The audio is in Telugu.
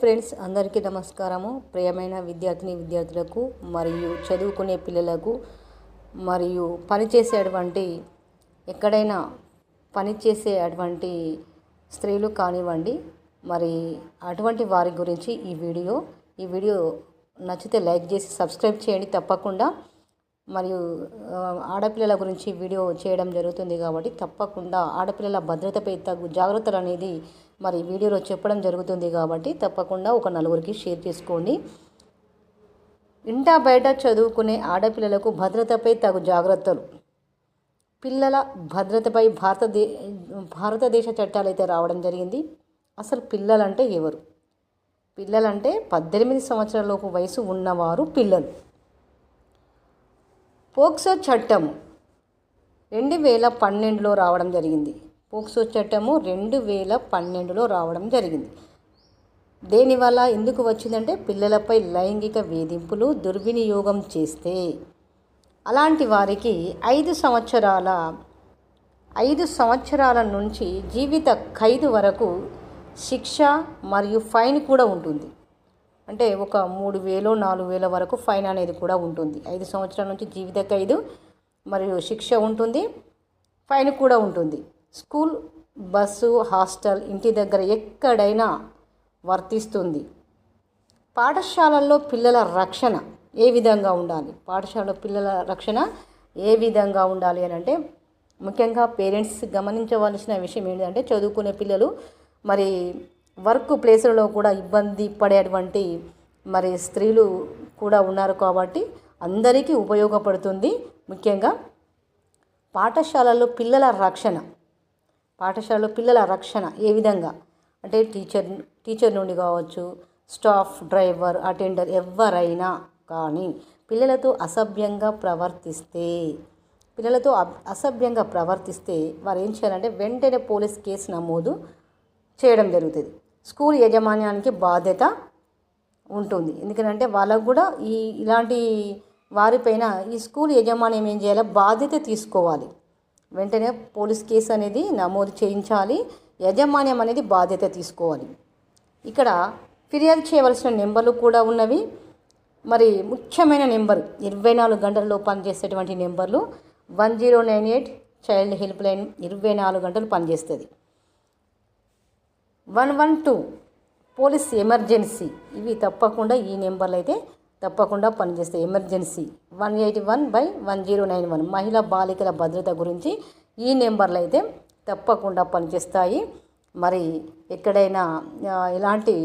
ఫ్రెండ్స్ అందరికీ నమస్కారము. ప్రియమైన విద్యార్థులకు మరియు చదువుకునే పిల్లలకు మరియు పనిచేసేటువంటి ఎక్కడైనా పనిచేసేటువంటి స్త్రీలు కానివ్వండి, మరి అటువంటి వారి గురించి ఈ వీడియో నచ్చితే లైక్ చేసి సబ్స్క్రైబ్ చేయండి తప్పకుండా. మరియు ఆడపిల్లల గురించి వీడియో చేయడం జరుగుతుంది కాబట్టి తప్పకుండా ఆడపిల్లల భద్రతపై తగు జాగ్రత్తలు అనేది మరి వీడియోలో చెప్పడం జరుగుతుంది కాబట్టి తప్పకుండా ఒక నలుగురికి షేర్ చేసుకోండి. ఇంటా బయట చదువుకునే ఆడపిల్లలకు భద్రతపై తగు జాగ్రత్తలు. పిల్లల భద్రతపై భారతదేశ చట్టాలు అయితే రావడం జరిగింది. అసలు పిల్లలంటే ఎవరు? పిల్లలంటే 18 సంవత్సరాల లోపు వయసు ఉన్నవారు పిల్లలు. పోక్సో చట్టము 2012లో రావడం జరిగింది. పోక్సో చట్టము 2012లో రావడం జరిగింది. దేనివల్ల ఎందుకు వచ్చిందంటే పిల్లలపై లైంగిక వేధింపులు దుర్వినియోగం చేస్తే అలాంటి వారికి 5 సంవత్సరాల నుంచి జీవిత ఖైదు వరకు శిక్ష మరియు ఫైన్ కూడా ఉంటుంది. అంటే ఒక 3,000 4,000 వరకు ఫైన్ అనేది కూడా ఉంటుంది. 5 సంవత్సరాల నుంచి జీవిత ఖైదు మరియు శిక్ష ఉంటుంది, ఫైన్ కూడా ఉంటుంది. స్కూల్, బస్సు, హాస్టల్, ఇంటి దగ్గర ఎక్కడైనా వర్తిస్తుంది. పాఠశాలల్లో పిల్లల రక్షణ ఏ విధంగా ఉండాలి? పాఠశాలలో పిల్లల రక్షణ ఏ విధంగా ఉండాలి అని అంటే ముఖ్యంగా పేరెంట్స్ గమనించవలసిన విషయం ఏంటంటే చదువుకునే పిల్లలు మరి వర్క్ ప్లేసులలో కూడా ఇబ్బంది పడేటువంటి మరి స్త్రీలు కూడా ఉన్నారు కాబట్టి అందరికీ ఉపయోగపడుతుంది. ముఖ్యంగా పాఠశాలలో పిల్లల రక్షణ ఏ విధంగా అంటే టీచర్ నుండి కావచ్చు, స్టాఫ్, డ్రైవర్, అటెండర్ ఎవరైనా కానీ పిల్లలతో అసభ్యంగా ప్రవర్తిస్తే వారు ఏం చేయాలంటే వెంటనే పోలీస్ కేసు నమోదు చేయడం జరుగుతుంది. స్కూల్ యాజమాన్యానికి బాధ్యత ఉంటుంది. ఎందుకంటే వాళ్ళకు కూడా ఇలాంటి వారిపైన ఈ స్కూల్ యాజమాన్యం ఏం చేయాలి? బాధ్యత తీసుకోవాలి. వెంటనే పోలీస్ కేసు అనేది నమోదు చేయించాలి. యాజమాన్యం అనేది బాధ్యత తీసుకోవాలి. ఇక్కడ ఫిర్యాదు చేయవలసిన నెంబర్లు కూడా ఉన్నవి. మరి ముఖ్యమైన నెంబరు 24 గంటల్లో పనిచేసేటువంటి నెంబర్లు 1098 చైల్డ్ హెల్ప్ లైన్ 24 గంటలు పనిచేస్తుంది. 112 పోలీస్ ఎమర్జెన్సీ, ఇవి తప్పకుండా ఈ నెంబర్లు అయితే తప్పకుండా పనిచేస్తాయి. ఎమర్జెన్సీ 181/1091 మహిళా బాలికల భద్రత గురించి ఈ నెంబర్లు అయితే తప్పకుండా పనిచేస్తాయి. మరి ఎక్కడైనా ఇలాంటి